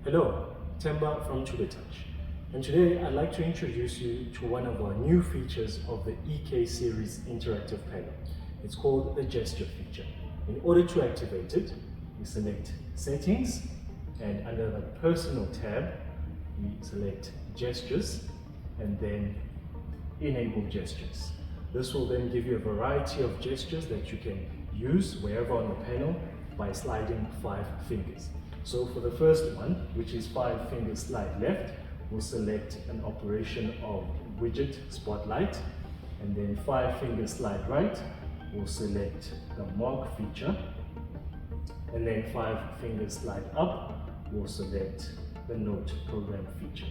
Hello, Temba from tutortouch, and today I'd like to introduce you to one of our new features of the EK series interactive panel. It's called the gesture feature. In order to activate it, we select settings, and under the personal tab, we select gestures and then enable gestures. This will then give you a variety of gestures that you can use wherever on the panel by sliding 5 fingers. So for the first one, which is 5 fingers slide left, we'll select an operation of widget spotlight, and then 5 fingers slide right, we'll select the mark feature, and then 5 fingers slide up, we'll select the note program feature.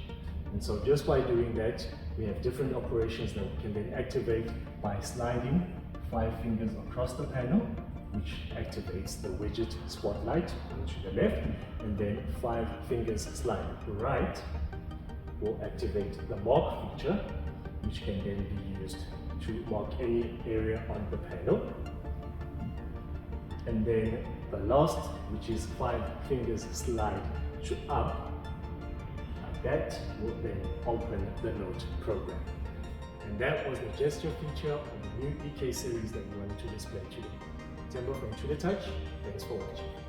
And so just by doing that, we have different operations that we can then activate by sliding 5 fingers across the panel, which activates the widget spotlight to the left, and then 5 fingers slide right will activate the mark feature, which can then be used to mark any area on the panel. And then the last, which is 5 fingers slide to up, like that will then open the note program. And that was the gesture feature of the new EK series that we wanted to display today. Temba from tutortouch, thanks for watching.